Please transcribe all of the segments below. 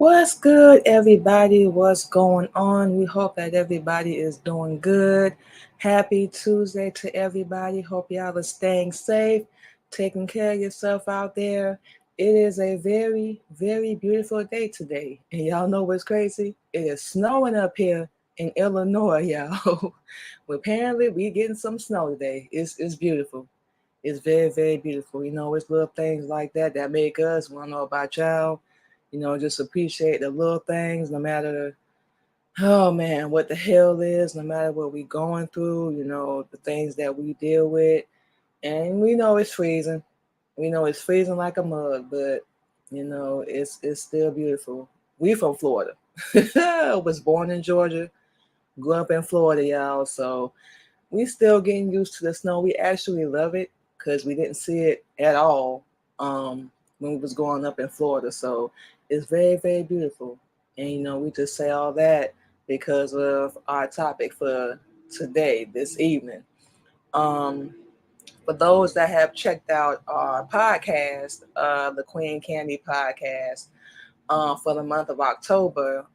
What's good, everybody? What's going on? We hope that everybody is doing good. Happy Tuesday to everybody. Hope y'all are staying safe, taking care of yourself out there. It is a very, very beautiful day today. And y'all know what's crazy? It is snowing up here in Illinois, y'all. Apparently, we getting some snow today. It's beautiful. It's very, very beautiful. It's little things like that make us want to know about y'all. Just appreciate the little things, no matter, oh man, what the hell is, no matter what we going through, the things that we deal with. And we know it's freezing. We know it's freezing like a mug, but it's still beautiful. We from Florida. Was born in Georgia, grew up in Florida, y'all. So we still getting used to the snow. We actually love it because we didn't see it at all when we was growing up in Florida. So it's very, very beautiful. And we just say all that because of our topic for today, this evening. Um, for those that have checked out our podcast, the Queen Candy podcast, for the month of October,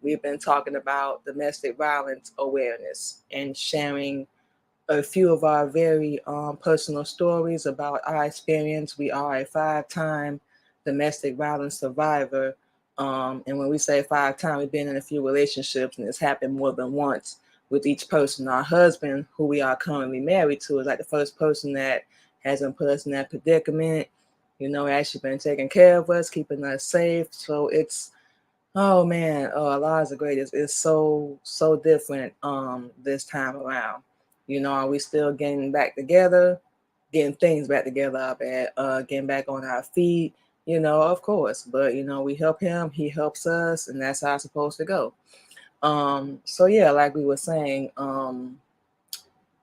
we've been talking about domestic violence awareness and sharing a few of our very personal stories about our experience. We are a five-time domestic violence survivor. And when we say five-time, we've been in a few relationships and it's happened more than once with each person. Our husband, who we are currently married to, is like the first person that hasn't put us in that predicament. Actually been taking care of us, keeping us safe. So it's, oh man, oh, lives are great. It's so different this time around. Are we still getting back together, getting things back together, getting back on our feet, of course. But we help him, he helps us, and that's how it's supposed to go. So yeah, like we were saying,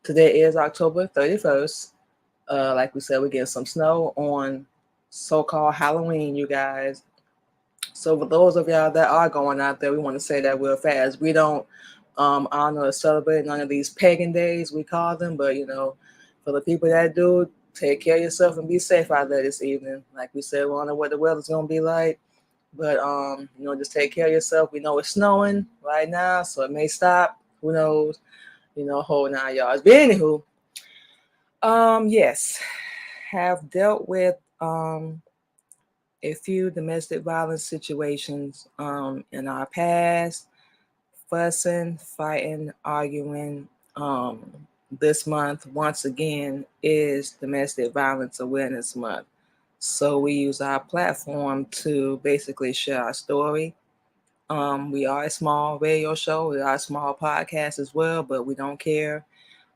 today is October 31st. Like we said, we're getting some snow on so-called Halloween, you guys. So for those of y'all that are going out there, we want to say that real fast. We don't honor or celebrate none of these pagan days, we call them, but for the people that do, take care of yourself and be safe out there this evening. Like we said, we don't know what the weather's gonna be like, but just take care of yourself. We know it's snowing right now, so it may stop. Who knows? Whole 9 yards. But anywho, yes, have dealt with a few domestic violence situations in our past, fussing, fighting, arguing. Um, this month, once again, is Domestic Violence Awareness Month. So we use our platform to basically share our story. We are a small radio show, we are a small podcast as well, but we don't care.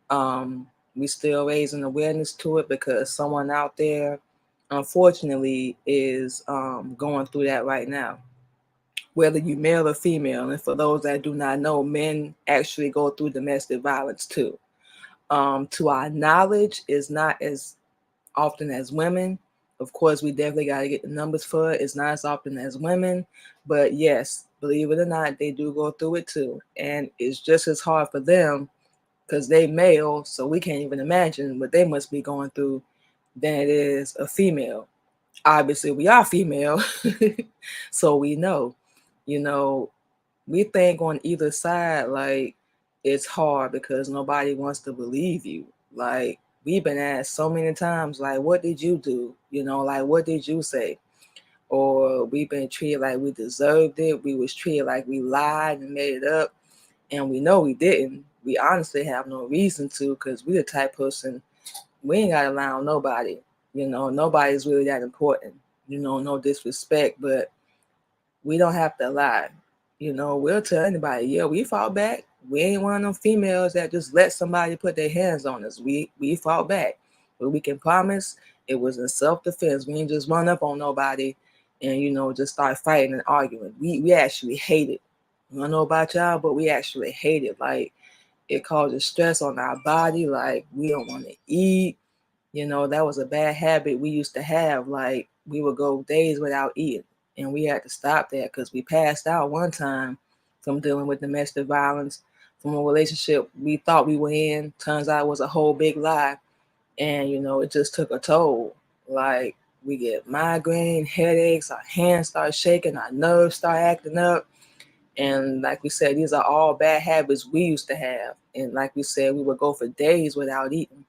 Um, we still raising awareness to it because someone out there, unfortunately, is going through that right now. Whether you male or female, and for those that do not know, men actually go through domestic violence too. To our knowledge, is not as often as women. Of course, we definitely got to get the numbers for it. It's not as often as women, but yes, believe it or not, they do go through it too, and it's just as hard for them because they male, so we can't even imagine what they must be going through than it is a female. Obviously, we are female, so we know, you know, we think on either side, like, it's hard because nobody wants to believe you. Like, we've been asked so many times, like, what did you do? Like, what did you say? Or we've been treated like we deserved it. We was treated like we lied and made it up, and we know we didn't. We honestly have no reason to, because we the type person, we ain't gotta lie on nobody. Nobody's really that important. No disrespect, but we don't have to lie. We'll tell anybody, yeah, we fought back. We ain't one of them females that just let somebody put their hands on us. We fought back. But we can promise it was in self-defense. We ain't just run up on nobody and, just start fighting and arguing. We actually hate it. I don't know about y'all, but we actually hate it. Like, it causes stress on our body. Like, we don't want to eat. That was a bad habit we used to have. Like, we would go days without eating, and we had to stop that because we passed out one time from dealing with domestic violence from a relationship we thought we were in. Turns out it was a whole big lie, and it just took a toll. Like, We get migraine, headaches, our hands start shaking, our nerves start acting up. And like we said, these are all bad habits we used to have. And like we said, we would go for days without eating.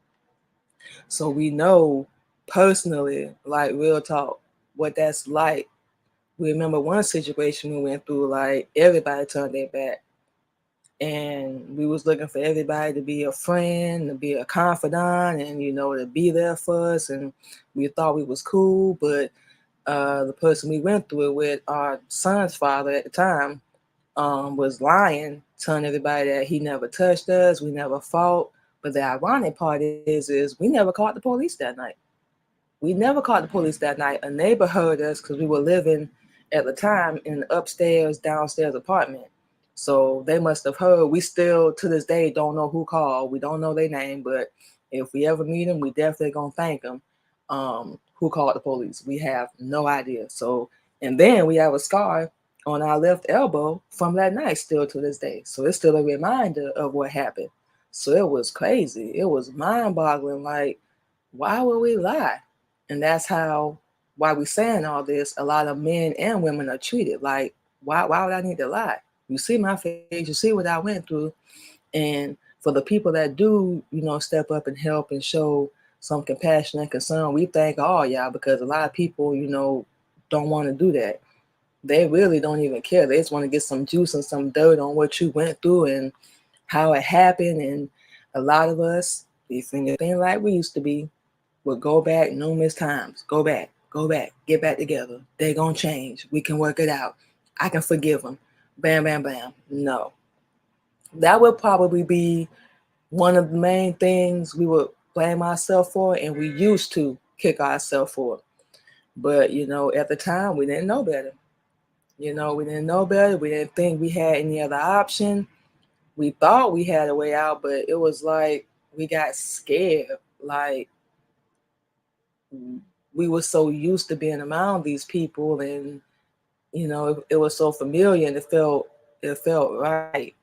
So we know personally, like real talk, what that's like. We remember one situation we went through, like everybody turned their back. And we was looking for everybody to be a friend, to be a confidant, and to be there for us. And we thought we was cool, but the person we went through it with, our son's father at the time, was lying, telling everybody that he never touched us, we never fought. But the ironic part is we never caught the police that night. We never caught the police that night. A neighbor heard us because we were living at the time in an upstairs, downstairs apartment. So they must have heard. We still, to this day, don't know who called. We don't know their name, but if we ever meet them, we definitely gonna thank them. Who called the police? We have no idea. So, and then we have a scar on our left elbow from that night still to this day. So it's still a reminder of what happened. So it was crazy. It was mind boggling. Like, why would we lie? And that's why we saying all this. A lot of men and women are treated like, why would I need to lie? You see my face, you see what I went through. And for the people that do, step up and help and show some compassion and concern, we thank all y'all, because a lot of people, don't want to do that. They really don't even care. They just want to get some juice and some dirt on what you went through and how it happened. And a lot of us, if anything like we used to be, would go back numerous times. Go back, get back together. They're going to change. We can work it out. I can forgive them. Bam, bam, bam. No. That would probably be one of the main things we would blame ourselves for, and we used to kick ourselves for. But, at the time, we didn't know better. We didn't know better. We didn't think we had any other option. We thought we had a way out, but it was like we got scared. Like, we were so used to being around these people, and it was so familiar, and it felt right. I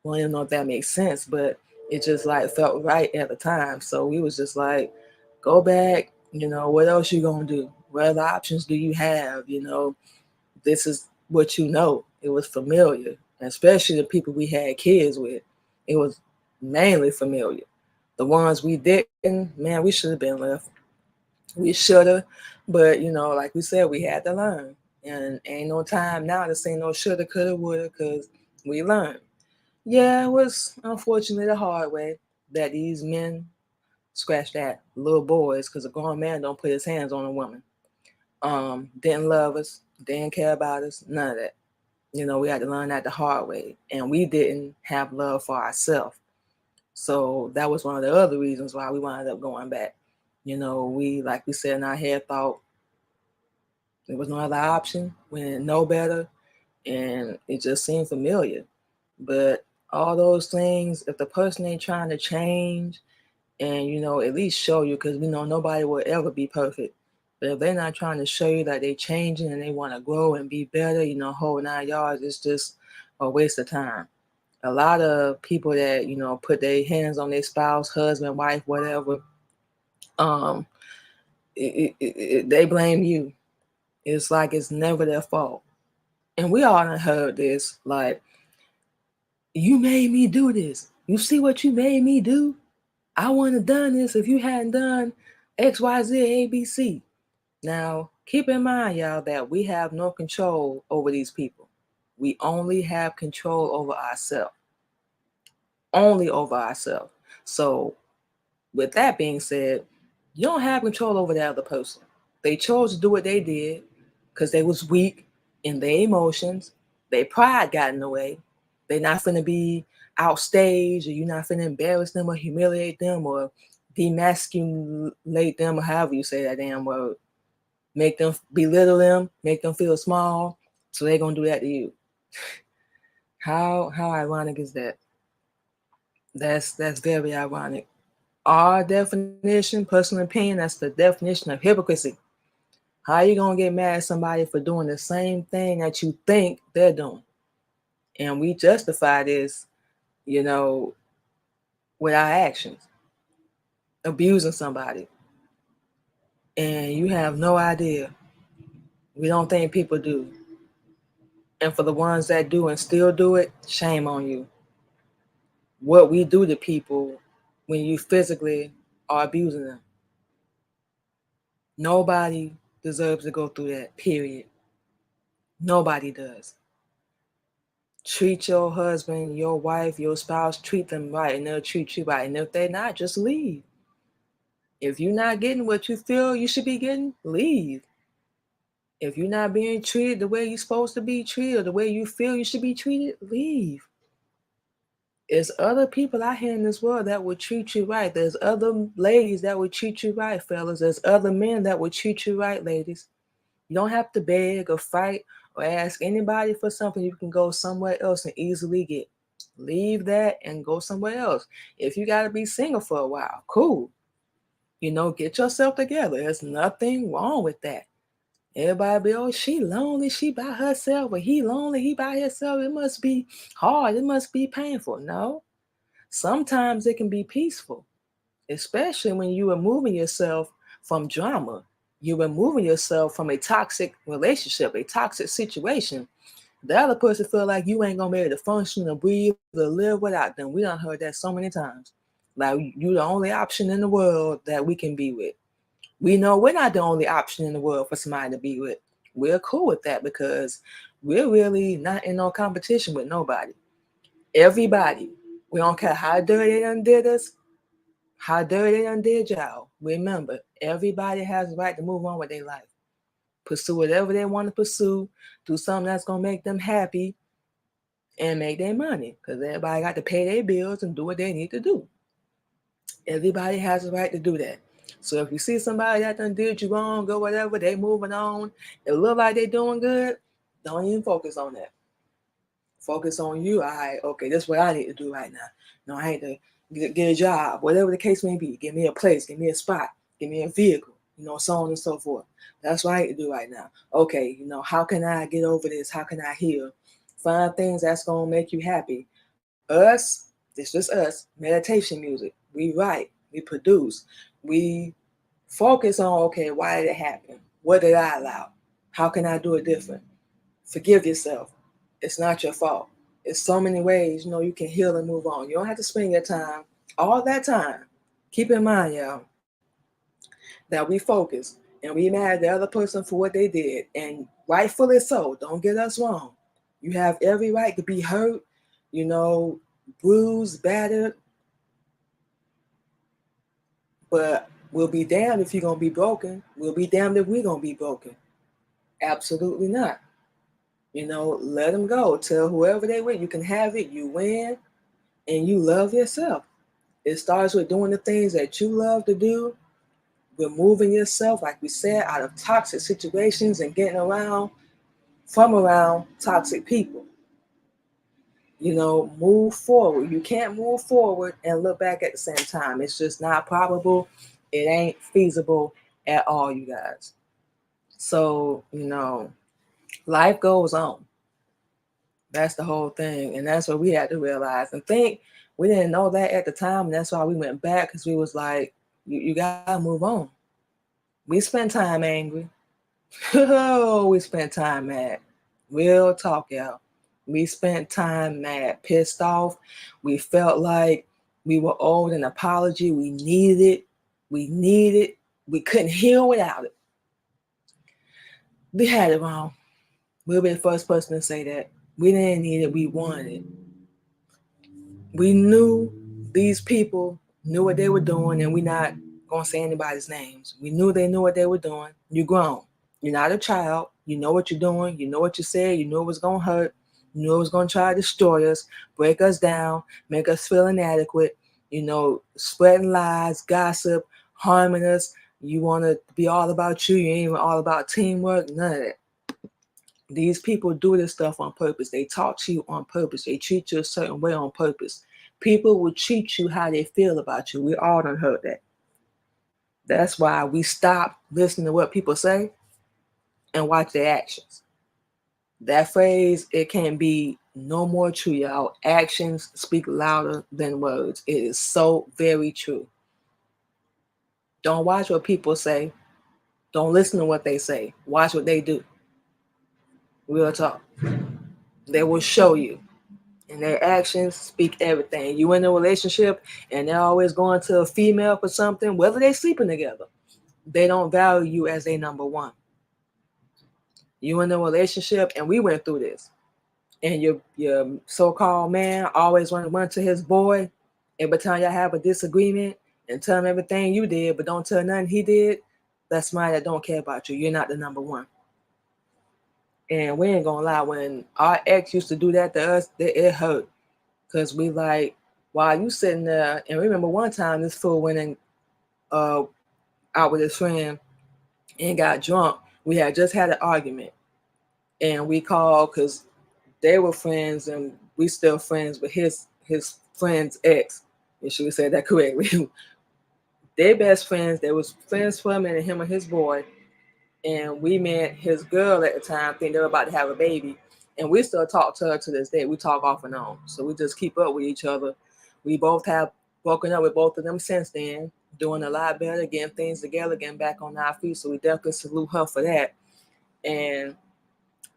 don't even know if that makes sense, but it just like felt right at the time. So we was just like, go back. What else you gonna do? What other options do you have? This is what you know. It was familiar, especially the people we had kids with. It was mainly familiar. The ones we didn't, man, we should have been left. We should have, but like we said, we had to learn. And ain't no time now to say no shoulda, coulda, woulda, because we learned. Yeah, it was unfortunately the hard way that these men scratch that little boys, because a grown man don't put his hands on a woman. Didn't love us, didn't care about us, none of that. We had to learn that the hard way, and we didn't have love for ourselves. So that was one of the other reasons why we wound up going back. We, like we said in our head, thought there was no other option. We didn't know better, and it just seemed familiar. But all those things, if the person ain't trying to change and, at least show you, because we know nobody will ever be perfect. But if they're not trying to show you that they're changing and they want to grow and be better, whole 9 yards, it's just a waste of time. A lot of people that, put their hands on their spouse, husband, wife, whatever, um, they blame you. It's like it's never their fault. And we all done heard this, like, you made me do this. You see what you made me do? I wouldn't have done this if you hadn't done X, Y, Z, A, B, C. Now, keep in mind, y'all, that we have no control over these people. We only have control over ourselves. Only over ourselves. So, with that being said, you don't have control over the other person. They chose to do what they did because they was weak in their emotions. Their pride got in the way. They're not finna be outstage, or you're not finna embarrass them or humiliate them or demasculate them, or however you say that damn word. Make them belittle them, make them feel small. So they're gonna do that to you. How ironic is that? That's very ironic. Our definition, personal opinion, that's the definition of hypocrisy. How you gonna get mad at somebody for doing the same thing that you think they're doing? And we justify this, you know, with our actions, abusing somebody. And you have no idea. We don't think people do. And for the ones that do and still do it, shame on you. What we do to people when you physically are abusing them. Nobody deserves to go through that, period. Nobody does. Treat your husband, your wife, your spouse, treat them right, and they'll treat you right. And if they're not, just leave. If you're not getting what you feel you should be getting, leave. If you're not being treated the way you're supposed to be treated, or the way you feel you should be treated, leave. There's other people out here in this world that would treat you right. There's other ladies that would treat you right, fellas. There's other men that would treat you right, ladies. You don't have to beg or fight or ask anybody for something you can go somewhere else and easily get. Leave that and go somewhere else. If you got to be single for a while, cool. Get yourself together. There's nothing wrong with that. Everybody be, oh, she lonely, she by herself, or he lonely, he by himself. It must be hard, it must be painful. No, sometimes it can be peaceful, especially when you are moving yourself from drama. You're removing yourself from a toxic relationship, a toxic situation. The other person feel like you ain't gonna be able to function or breathe or live without them. We done heard that so many times. Like, you the only option in the world that we can be with. We know we're not the only option in the world for somebody to be with. We're cool with that because we're really not in no competition with nobody. Everybody. We don't care how dirty they done did us, how dirty they done did y'all. Remember, everybody has the right to move on with their life. Pursue whatever they want to pursue. Do something that's going to make them happy and make their money. Because everybody got to pay their bills and do what they need to do. Everybody has the right to do that. So if you see somebody that done did you wrong or whatever, they moving on, it look like they doing good, don't even focus on that. Focus on you. All right, okay, this is what I need to do right now. No, I need to get a job, whatever the case may be. Give me a place, give me a spot, give me a vehicle, so on and so forth. That's what I need to do right now. Okay, how can I get over this? How can I heal? Find things that's going to make you happy. Us, this is us, meditation music. We write, we produce, we focus on, okay, why did it happen? What did I allow? How can I do it different? Forgive yourself. It's not your fault. It's so many ways, you can heal and move on. You don't have to spend your time, all that time. Keep in mind, y'all, that we focus and we mad at the other person for what they did. And rightfully so. Don't get us wrong. You have every right to be hurt, bruised, battered. But we'll be damned if you're going to be broken. We'll be damned if we're going to be broken. Absolutely not. Let them go. Tell whoever they with, you can have it, you win, and you love yourself. It starts with doing the things that you love to do, removing yourself, like we said, out of toxic situations and getting around toxic people. Move forward. You can't move forward and look back at the same time. It's just not probable. It ain't feasible at all, you guys. So, life goes on. That's the whole thing. And that's what we had to realize and think. We didn't know that at the time. And that's why we went back, because we was like, you got to move on. We spent time angry. We spent time mad. Real talk, y'all. We spent time mad, pissed off. We felt like we were owed an apology. We needed it. We couldn't heal without it. We had it wrong. We'll be the first person to say that. We didn't need it. We wanted it. We knew these people knew what they were doing, and we're not going to say anybody's names. We knew they knew what they were doing. You're grown. You're not a child. You know what you're doing. You know what you said. You know it was going to hurt. You know it was going to try to destroy us, break us down, make us feel inadequate, spreading lies, gossip, harming us. You want to be all about you. You ain't even all about teamwork. None of that. These people do this stuff on purpose. They talk to you on purpose. They treat you a certain way on purpose. People will treat you how they feel about you. We all done heard that. That's why we stop listening to what people say and watch their actions. That phrase, it can be no more true, y'all. Actions speak louder than words. It is so very true. Don't watch what people say. Don't listen to what they say. Watch what they do. Real talk. They will show you. And their actions speak everything. You in a relationship and they're always going to a female for something, whether they're sleeping together, they don't value you as a number one. You in a relationship, and we went through this, and your so-called man always want to run to his boy every time y'all have a disagreement and tell him everything you did, but don't tell nothing he did. That's somebody that don't care about you. You're not the number one. And we ain't gonna lie, when our ex used to do that to us, it hurt. Cause we like, while you sitting there, and remember one time this fool went and out with his friend and got drunk. We had just had an argument, and we called because they were friends, and we still friends with his friend's ex. You should have said that correctly. They best friends. They was friends for him and his boy, and we met his girl at the time. Think they were about to have a baby, and we still talk to her to this day. We talk off and on, so we just keep up with each other. We both have broken up with both of them since then, doing a lot better, getting things together, getting back on our feet. So we definitely salute her for that. And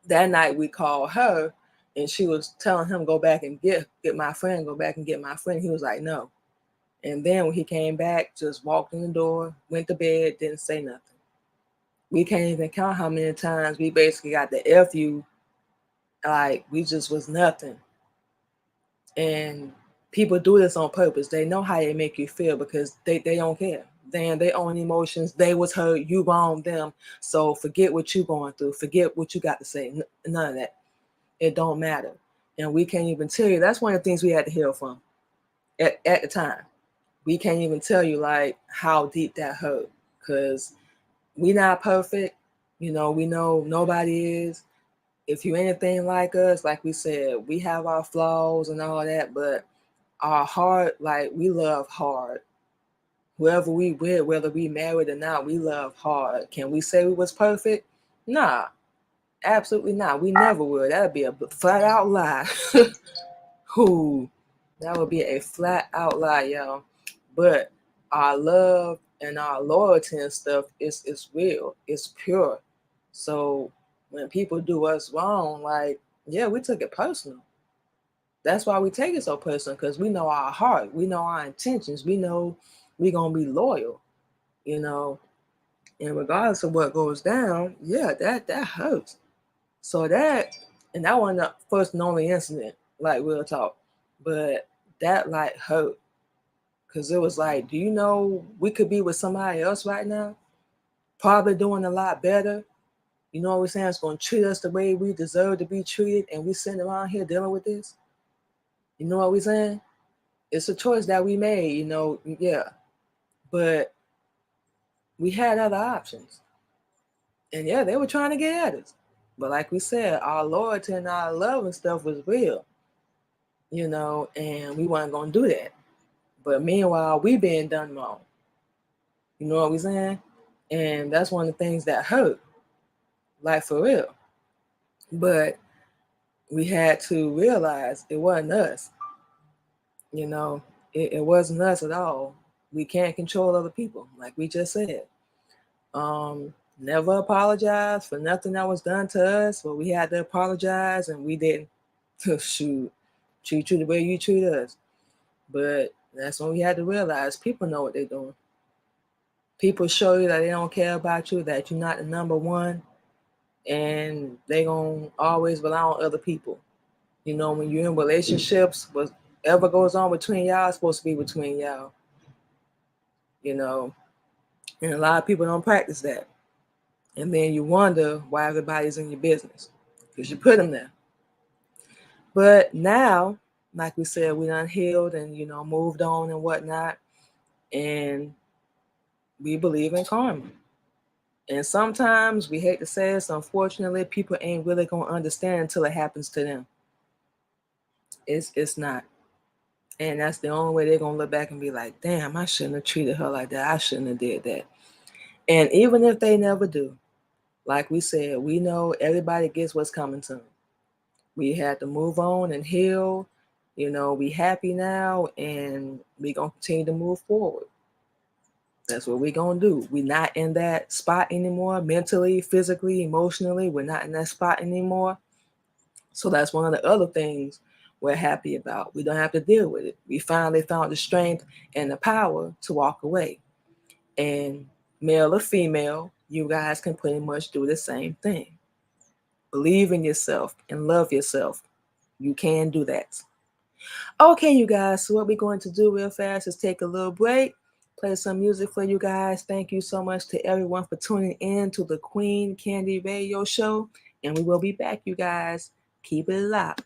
that night we called her, and she was telling him go back and get my friend, go back and get my friend. He was like, no. And then when he came back, just walked in the door, went to bed, didn't say nothing. We can't even count how many times we basically got the F you, like we just was nothing. And people do this on purpose. They know how they make you feel because they don't care. Then their own emotions, they was hurt, you wronged them. So forget what you going through. Forget what you got to say. None of that. It don't matter. And we can't even tell you. That's one of the things we had to heal from at the time. We can't even tell you like how deep that hurt. Because we not perfect. You know, we know nobody is. If you anything like us, like we said, we have our flaws and all that, but our heart, like we love hard. Whoever we with, whether we married or not, we love hard. Can we say we was perfect? Nah, absolutely not. We never would. That'd be a flat out lie. Who? That would be a flat out lie, y'all. But our love and our loyalty and stuff is real. It's pure. So when people do us wrong, like, yeah, we took it personal. That's why we take it so personal, because we know our heart, we know our intentions, we know we're gonna be loyal, you know. And regardless of what goes down, yeah, that hurts. So that, and that wasn't the first and only incident, like real talk, but that like hurt, because it was like, do you know we could be with somebody else right now, probably doing a lot better. You know what we're saying? It's gonna treat us the way we deserve to be treated, and we sitting around here dealing with this. You know what we're saying? It's a choice that we made, you know, yeah. But we had other options. And yeah, they were trying to get at us. But like we said, our loyalty and our love and stuff was real, you know, and we weren't going to do that. But meanwhile, we being done wrong. You know what we're saying? And that's one of the things that hurt, like for real. But we had to realize it wasn't us, you know, it wasn't us at all. We can't control other people, like we just said. Never apologize for nothing that was done to us, but we had to apologize, and we didn't. Shoot, treat you the way you treat us. But that's when we had to realize people know what they're doing. People show you that they don't care about you, that you're not the number one, and they gonna always rely on other people. You know, when you're in relationships, whatever goes on between y'all is supposed to be between y'all. You know, and a lot of people don't practice that. And then you wonder why everybody's in your business, because you put them there. But now, like we said, we done healed and, you know, moved on and whatnot. And we believe in karma. And sometimes, we hate to say this, unfortunately, people ain't really going to understand until it happens to them. It's not. And that's the only way they're going to look back and be like, damn, I shouldn't have treated her like that. I shouldn't have did that. And even if they never do, like we said, we know everybody gets what's coming to them. We had to move on and heal. You know, we happy now, and we going to continue to move forward. That's what we're going to do. We're not in that spot anymore, mentally, physically, emotionally. We're not in that spot anymore. So that's one of the other things we're happy about. We don't have to deal with it. We finally found the strength and the power to walk away. And male or female, you guys can pretty much do the same thing. Believe in yourself and love yourself. You can do that. Okay, you guys, so what we're going to do real fast is take a little break, play some music for you guys. Thank you so much to everyone for tuning in to the Queen Candy Radio Show. And we will be back, you guys. Keep it locked.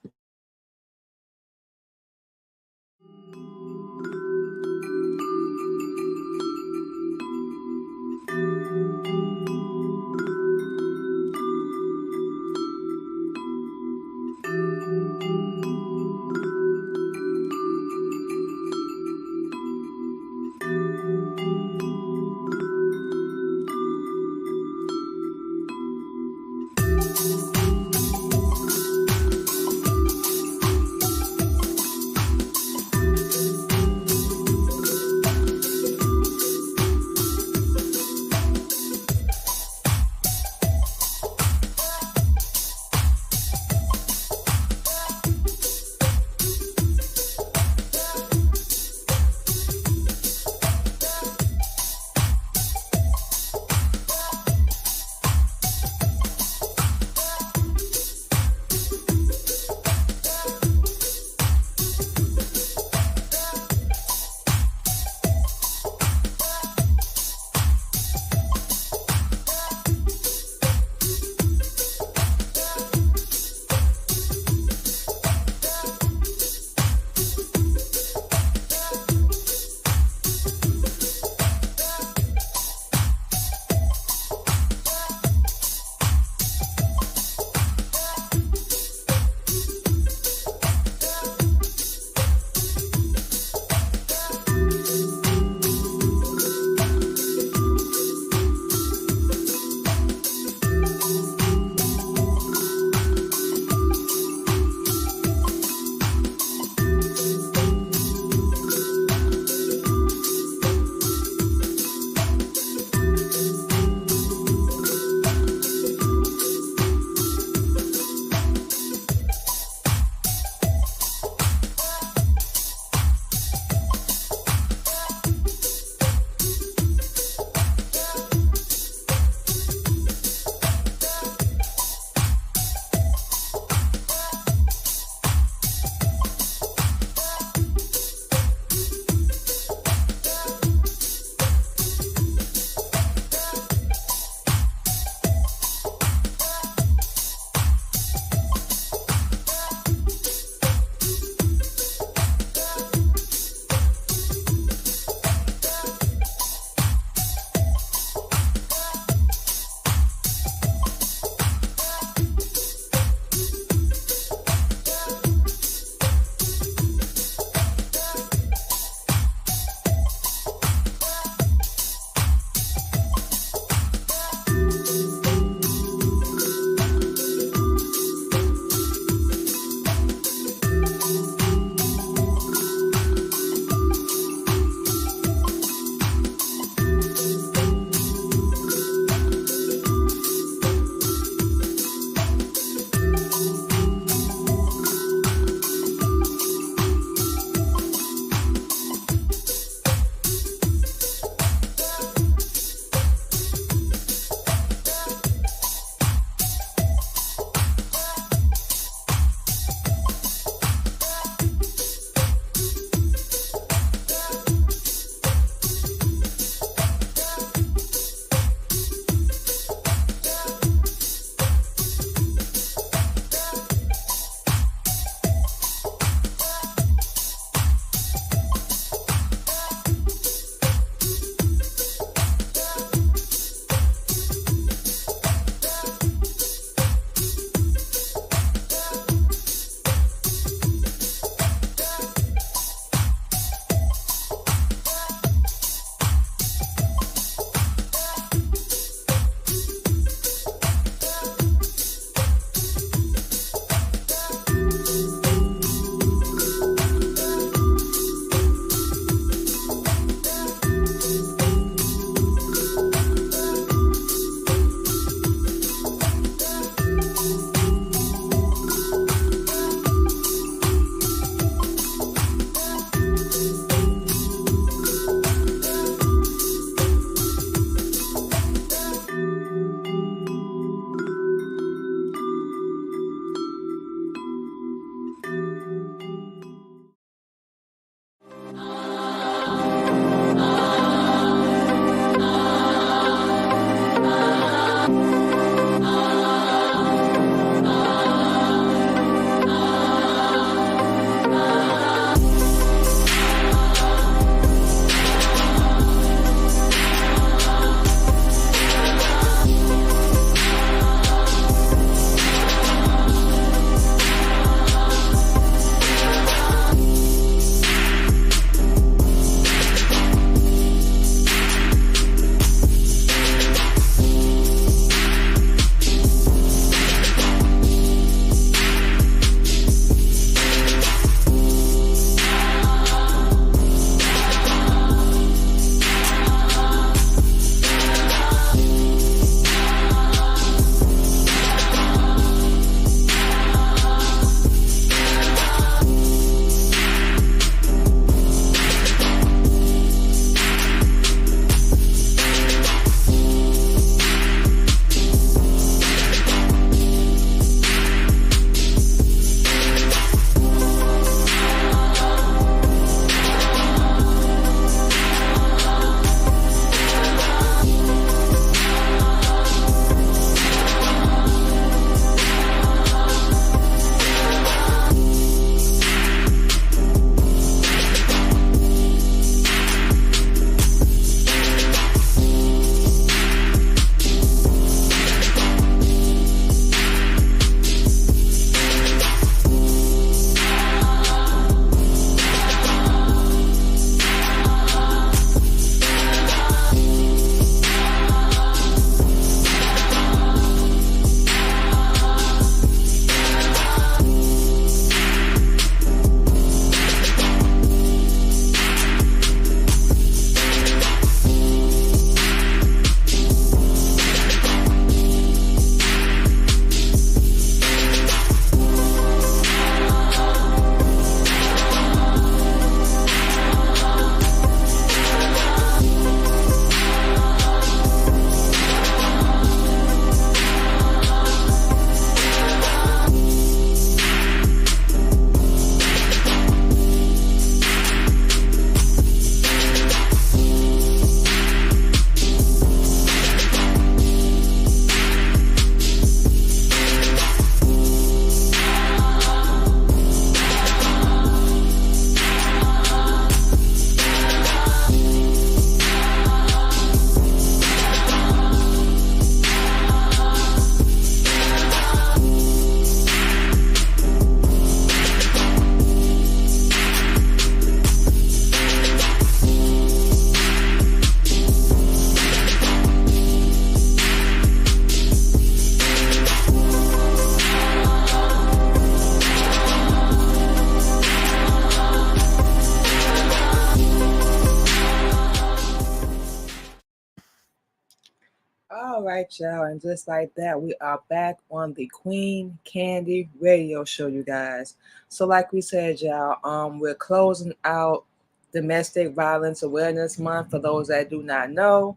right, y'all. And just like that, we are back on the Queen Candy Radio Show, you guys. So, like we said, y'all, we're closing out Domestic Violence Awareness Month. For those that do not know,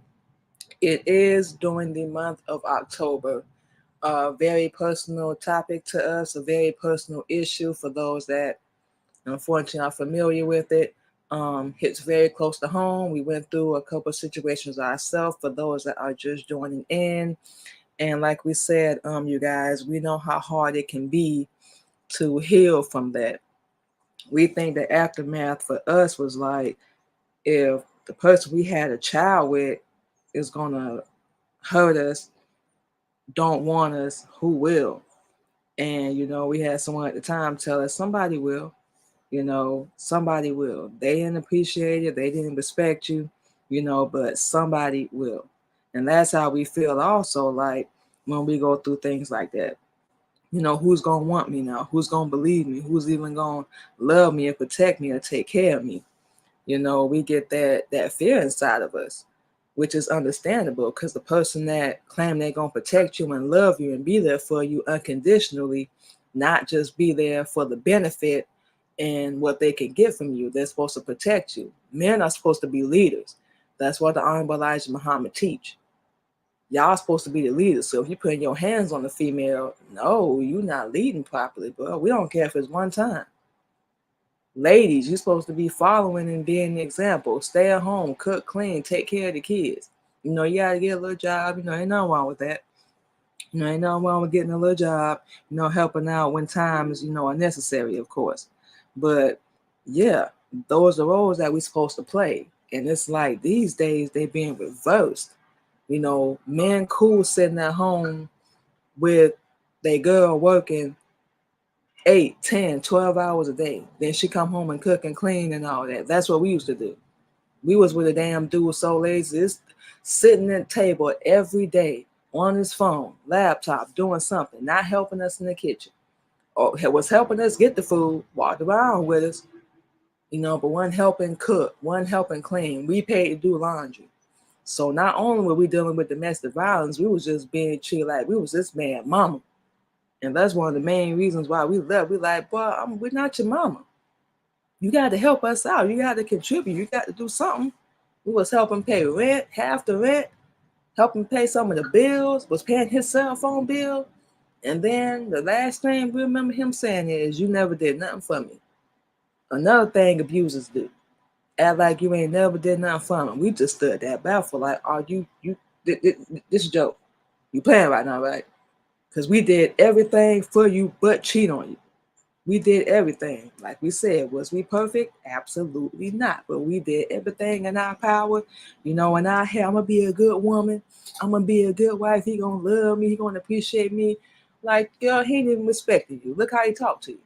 it is during the month of October. A very personal topic to us, a very personal issue for those that unfortunately are familiar with it. Hits very close to home. We went through a couple of situations ourselves for those that are just joining in. And like we said, you guys, we know how hard it can be to heal from that. We think the aftermath for us was like if the person we had a child with is gonna hurt us, don't want us, who will? And we had someone at the time tell us somebody will. Somebody will. They didn't appreciate it, they didn't respect you, but somebody will. And that's how we feel also, like when we go through things like that. Who's gonna want me now? Who's gonna believe me? Who's even gonna love me and protect me or take care of me? We get that fear inside of us, which is understandable because the person that claim they're gonna protect you and love you and be there for you unconditionally, not just be there for the benefit and what they can get from you. They're supposed to protect you. Men are supposed to be leaders. That's what the Honorable Elijah Muhammad teach. Y'all supposed to be the leaders. So if you putting your hands on the female, no, you're not leading properly, bro. We don't care if it's one time. Ladies, you're supposed to be following and being the example. Stay at home, cook, clean, take care of the kids. You gotta get a little job. Ain't nothing wrong with that. Ain't nothing wrong with getting a little job, helping out when times, are necessary, of course. But yeah, those are roles that we're supposed to play. And it's like these days they being reversed. Men cool sitting at home with their girl working 8, 10, 12 hours a day. Then she come home and cook and clean and all that. That's what we used to do. We was with a damn dude so lazy, it's sitting at the table every day on his phone, laptop, doing something, not helping us in the kitchen. Or was helping us get the food, walked around with us, but one helping cook, one helping clean. We paid to do laundry. So not only were we dealing with domestic violence, we was just being treated like we was this man mama. And that's one of the main reasons why we left. We like, boy, we're not your mama. You got to help us out. You got to contribute. You got to do something. We was helping pay rent, half the rent, helping pay some of the bills, was paying his cell phone bill. And then the last thing we remember him saying is, you never did nothing for me. Another thing abusers do. Act like you ain't never did nothing for me. We just stood that baffled like, oh, this joke. You playing right now, right? Because we did everything for you but cheat on you. We did everything. Like we said, was we perfect? Absolutely not. But we did everything in our power. In our head, I'm going to be a good woman. I'm going to be a good wife. He going to love me. He going to appreciate me. Like, girl, he ain't even respecting you. Look how he talked to you.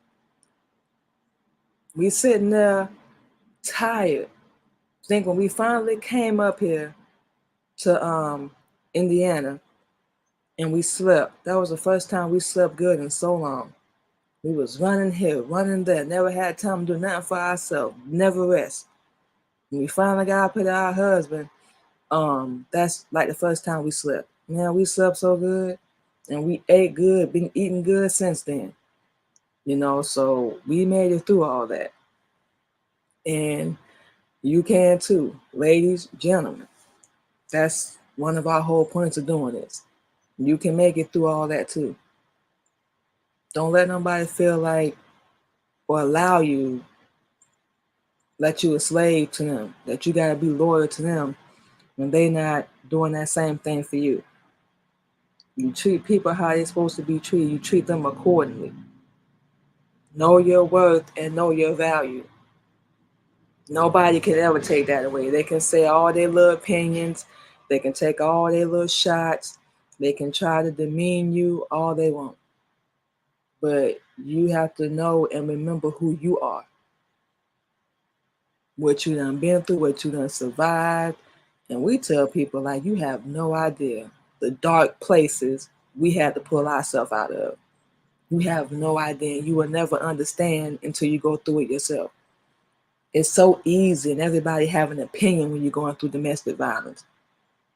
We sitting there tired. Think when we finally came up here to Indiana and we slept, that was the first time we slept good in so long. We was running here, running there, never had time to do nothing for ourselves, never rest. When we finally got up with our husband, that's like the first time we slept. Man, we slept so good and we ate good, been eating good since then. So we made it through all that. And you can too, ladies, gentlemen. That's one of our whole points of doing this. You can make it through all that too. Don't let nobody feel like or allow you, let you a slave to them, that you got to be loyal to them when they not doing that same thing for you. You treat people how they're supposed to be treated. You treat them accordingly. Know your worth and know your value. Nobody can ever take that away. They can say all their little opinions. They can take all their little shots. They can try to demean you all they want. But you have to know and remember who you are. What you done been through, what you done survived. And we tell people, like, you have no idea the dark places we had to pull ourselves out of. You have no idea. You will never understand until you go through it yourself. It's so easy, and everybody have an opinion when you're going through domestic violence.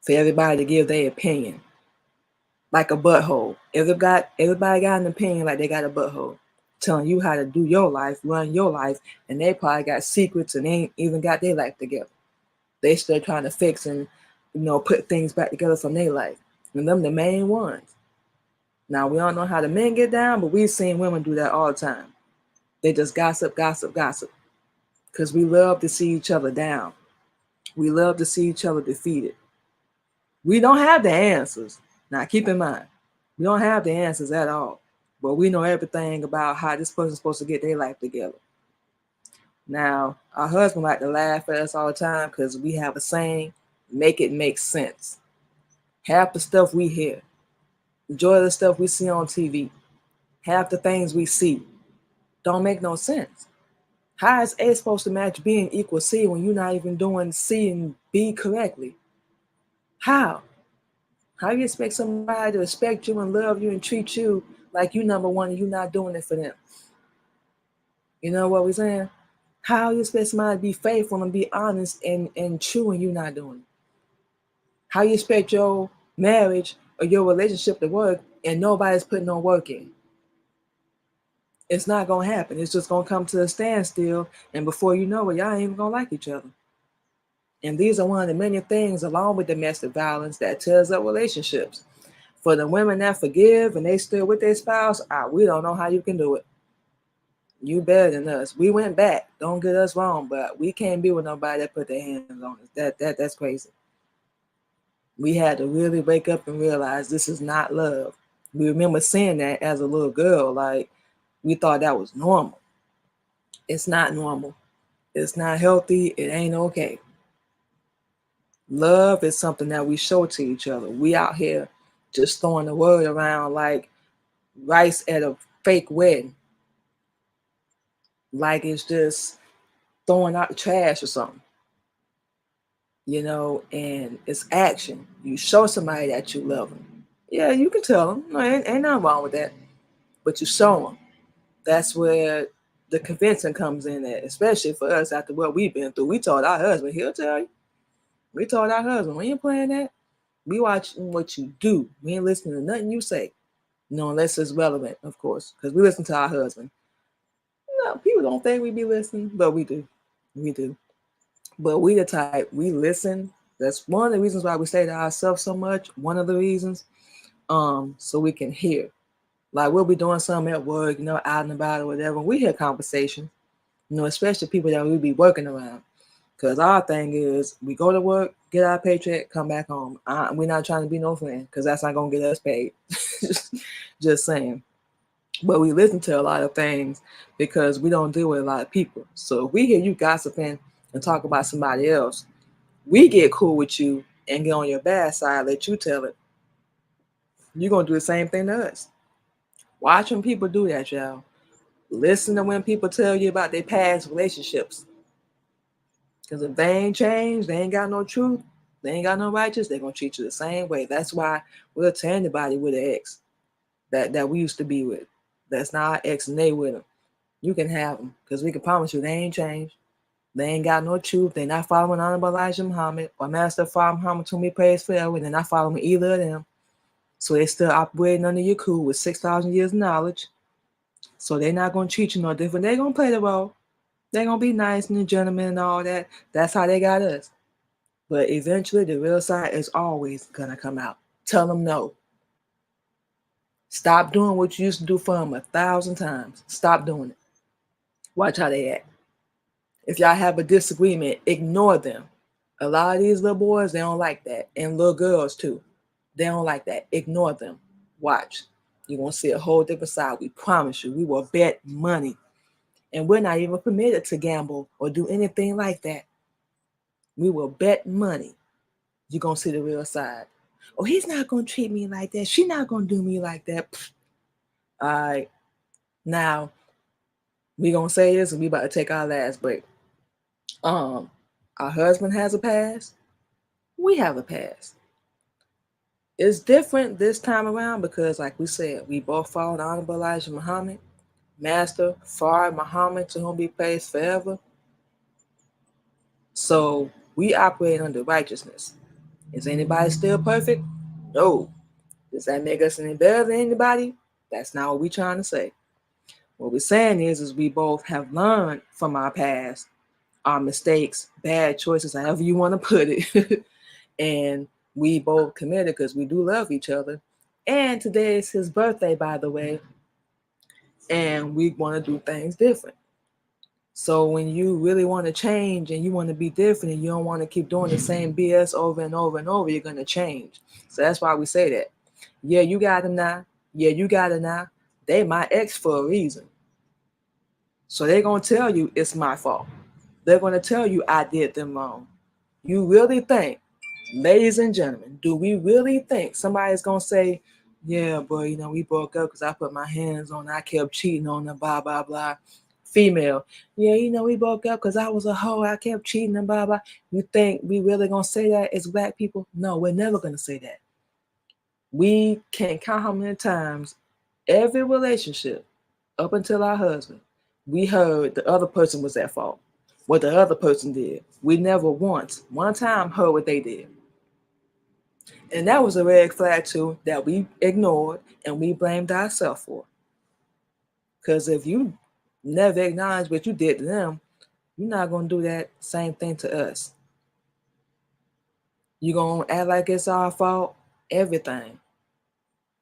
For everybody to give their opinion. like a butthole. Everybody got an opinion like they got a butthole, telling you how to do your life, run your life, and they probably got secrets and they ain't even got their life together. They still trying to fix and put things back together from their life. And them the main ones. Now we don't know how the men get down, but we've seen women do that all the time. They just gossip, gossip, gossip. Because we love to see each other down. We love to see each other defeated. We don't have the answers. Now keep in mind, we don't have the answers at all. But we know everything about how this person's supposed to get their life together. Now, our husband like to laugh at us all the time because we have a saying, make it make sense. Half the stuff we hear, majority of the stuff we see on TV, half the things we see don't make no sense. How is A supposed to match B and equal C when you're not even doing C and B correctly? How? How you expect somebody to respect you and love you and treat you like you number one and you not doing it for them? You know what we're saying? How you expect somebody to be faithful and be honest and true and you not doing it? How you expect your marriage or your relationship to work and nobody's putting no work in? It's not gonna happen. It's just gonna come to a standstill, and before you know it, y'all ain't even gonna like each other. And these are one of the many things, along with domestic violence, that tears up relationships. For the women that forgive and they still with their spouse, we don't know how you can do it. You better than us. We went back. Don't get us wrong, but we can't be with nobody that put their hands on us. That's crazy. We had to really wake up and realize this is not love. We remember saying that as a little girl, like we thought that was normal. It's not normal. It's not healthy. It ain't okay. Love is something that we show to each other. We out here just throwing the word around like rice at a fake wedding. Like it's just throwing out the trash or something. And it's action. You show somebody that you love them. Yeah, you can tell them. No, ain't nothing wrong with that. But you show them. That's where the convincing comes in at, especially for us after what we've been through. We told our husband, he'll tell you. We told our husband, we ain't playing that. We watching what you do. We ain't listening to nothing you say. Unless it's relevant, of course, because we listen to our husband. People don't think we be listening, but we do. We do. But we the type, we listen. That's one of the reasons why we say to ourselves so much. One of the reasons, so we can hear. Like we'll be doing something at work, out and about or whatever. We hear conversations, especially people that we be working around. Because our thing is, we go to work, get our paycheck, come back home. We're not trying to be no friend because that's not going to get us paid. Just saying. But we listen to a lot of things because we don't deal with a lot of people. So if we hear you gossiping and talk about somebody else, we get cool with you and get on your bad side, let you tell it. You're going to do the same thing to us. Watch when people do that, y'all. Listen to when people tell you about their past relationships. Because if they ain't changed, they ain't got no truth, they ain't got no righteous, they're going to treat you the same way. That's why we'll tell anybody with an ex that we used to be with. That's not our ex and they with them. You can have them because we can promise you they ain't changed. They ain't got no truth. They're not following Honorable Elijah Muhammad or Master Father Muhammad to me praise forever. They're not following either of them. So they're still operating under your cool with 6,000 years of knowledge. So they're not going to treat you no different. They're going to play the role. They're going to be nice and a gentleman and all that. That's how they got us. But eventually, the real side is always going to come out. Tell them no. Stop doing what you used to do for them 1,000 times. Stop doing it. Watch how they act. If y'all have a disagreement, ignore them. A lot of these little boys, they don't like that. And little girls, too. They don't like that. Ignore them. Watch. You're going to see a whole different side. We promise you. We will bet money. And we're not even permitted to gamble or do anything like that. We will bet money. You're going to see the real side. Oh, he's not going to treat me like that. She's not going to do me like that. All right. Now, we're going to say this and we about to take our last break. Our husband has a past. We have a past. It's different this time around because, like we said, we both followed Honorable Elijah Muhammad, Master Fard Muhammad, to whom be praised forever. So we operate under righteousness. Is anybody still perfect? No. Does that make us any better than anybody? That's not what we're trying to say. What we're saying is we both have learned from our past, our mistakes, bad choices, however you want to put it. And we both committed because we do love each other. And today is his birthday, by the way. And we want to do things different. So when you really want to change and you want to be different and you don't want to keep doing the same BS over and over and over, you're going to change. So that's why we say that. Yeah, you got him now. Yeah, you got it now. They my ex for a reason. So they're going to tell you it's my fault. They're going to tell you I did them wrong. You really think, ladies and gentlemen, do we really think somebody's going to say, yeah, boy, you know, we broke up because I put my hands on her, I kept cheating on her, blah, blah, blah. Female, yeah, you know, we broke up because I was a hoe, I kept cheating and blah, blah. You think we really going to say that as Black people? No, we're never going to say that. We can't count how many times every relationship up until our husband, we heard the other person was at fault. What the other person did. We never once, one time, heard what they did. And that was a red flag too that we ignored and we blamed ourselves for. Because if you never acknowledge what you did to them, you're not going to do that same thing to us. You're going to act like it's our fault, everything.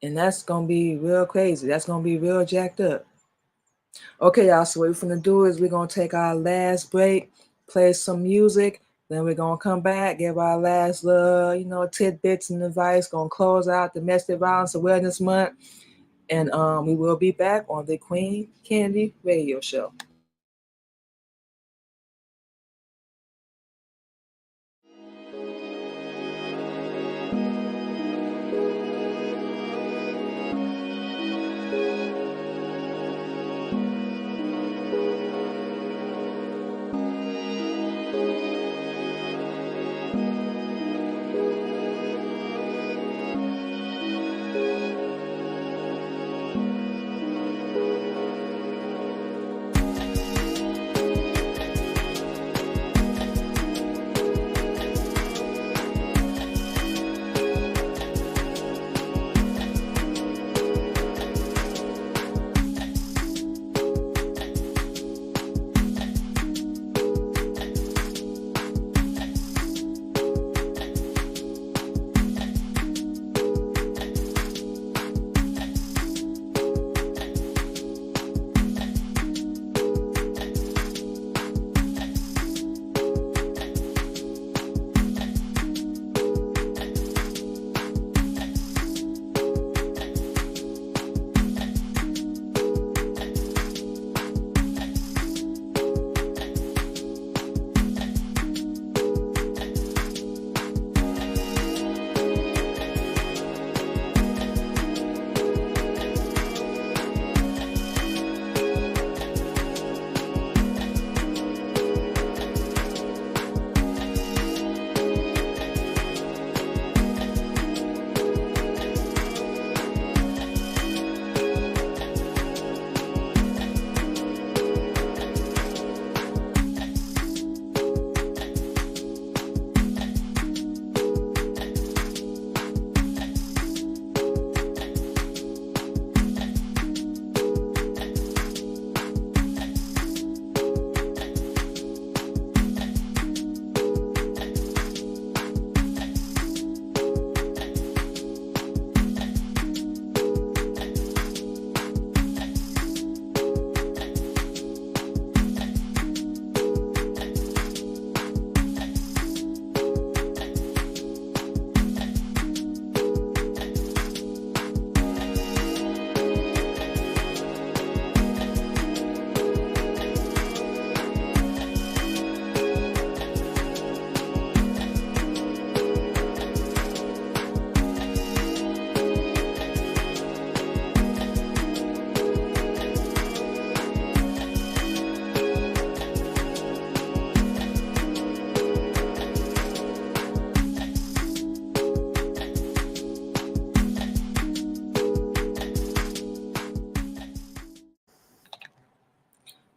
And that's going to be real crazy. That's going to be real jacked up. Okay, y'all, so what we're going to do is we're going to take our last break, play some music, then we're going to come back, give our last little, tidbits and advice, going to close out Domestic Violence Awareness Month, and we will be back on the Queen Candy Radio Show.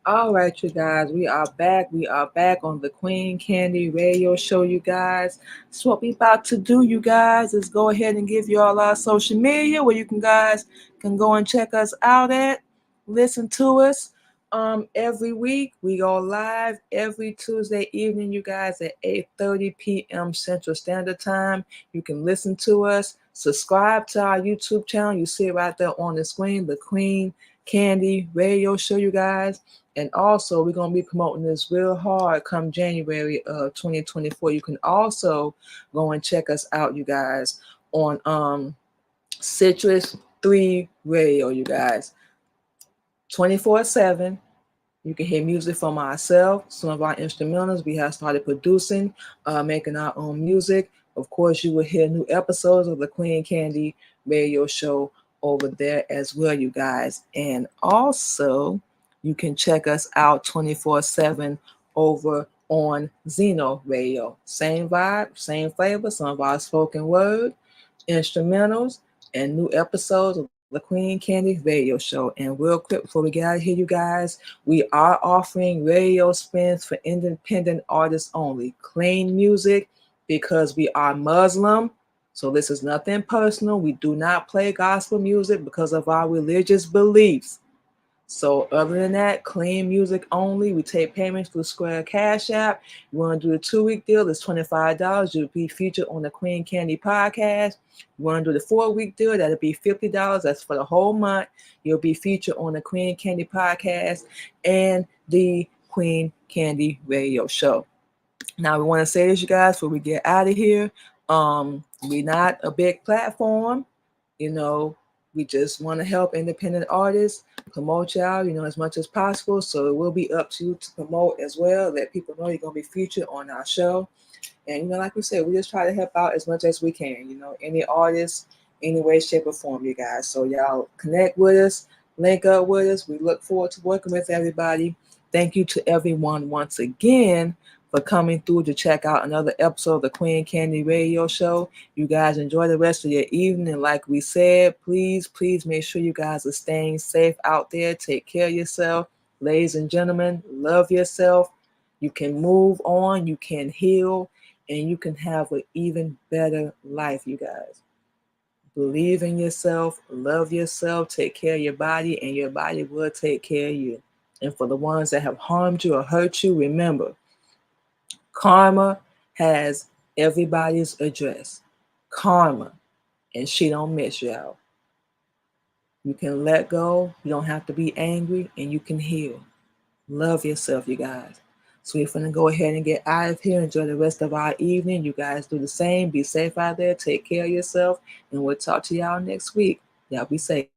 All right, you guys, we are back. We are back on the Queen Candy Radio Show, you guys. So what we about to do, you guys, is go ahead and give you all our social media where you can guys can go and check us out at, listen to us. Every week we go live every Tuesday evening, you guys, at 8:30 p.m. Central Standard Time. You can listen to us. Subscribe to our YouTube channel. You see it right there on the screen, the Queen Candy Radio Show, you guys. And also, we're going to be promoting this real hard come January of 2024. You can also go and check us out, you guys, on Citrus 3 Radio, you guys. 24/7. You can hear music from ourselves, some of our instrumentals. We have started producing, making our own music. Of course, you will hear new episodes of the Queen Candy Radio Show over there as well, you guys. And also, you can check us out 24/7 over on Zeno Radio. Same vibe, same flavor, some of our spoken word, instrumentals, and new episodes of the Queen Candy Radio Show. And real quick, before we get out of here, you guys, we are offering radio spins for independent artists only. Clean music because we are Muslim. So this is nothing personal. We do not play gospel music because of our religious beliefs. So other than that, clean music only. We take payments through Square Cash App. You want to do a 2-week deal, it's $25. You'll be featured on the Queen Candy podcast. You want to do the 4-week deal, that'll be $50. That's for the whole month. You'll be featured on the Queen Candy podcast and the Queen Candy Radio Show. Now we want to say this, you guys, before we get out of here. We're not a big platform, you know. We just want to help independent artists, promote y'all, as much as possible. So it will be up to you to promote as well. Let people know you're gonna be featured on our show. And like we said, we just try to help out as much as we can. Any artist, any way, shape, or form, you guys. So y'all connect with us, link up with us. We look forward to working with everybody. Thank you to everyone once again for coming through to check out another episode of the Queen Candy Radio Show. You guys enjoy the rest of your evening. And like we said, please make sure you guys are staying safe out there. Take care of yourself. Ladies and gentlemen, love yourself. You can move on, you can heal, and you can have an even better life, you guys. Believe in yourself, love yourself, take care of your body, and your body will take care of you. And for the ones that have harmed you or hurt you, remember, karma has everybody's address. Karma, and she don't miss y'all. You can let go, you don't have to be angry, and you can heal. Love yourself, you guys. So we're going to go ahead and get out of here. Enjoy the rest of our evening. You guys do the same. Be safe out there. Take care of yourself. And we'll talk to y'all next week. Y'all be safe.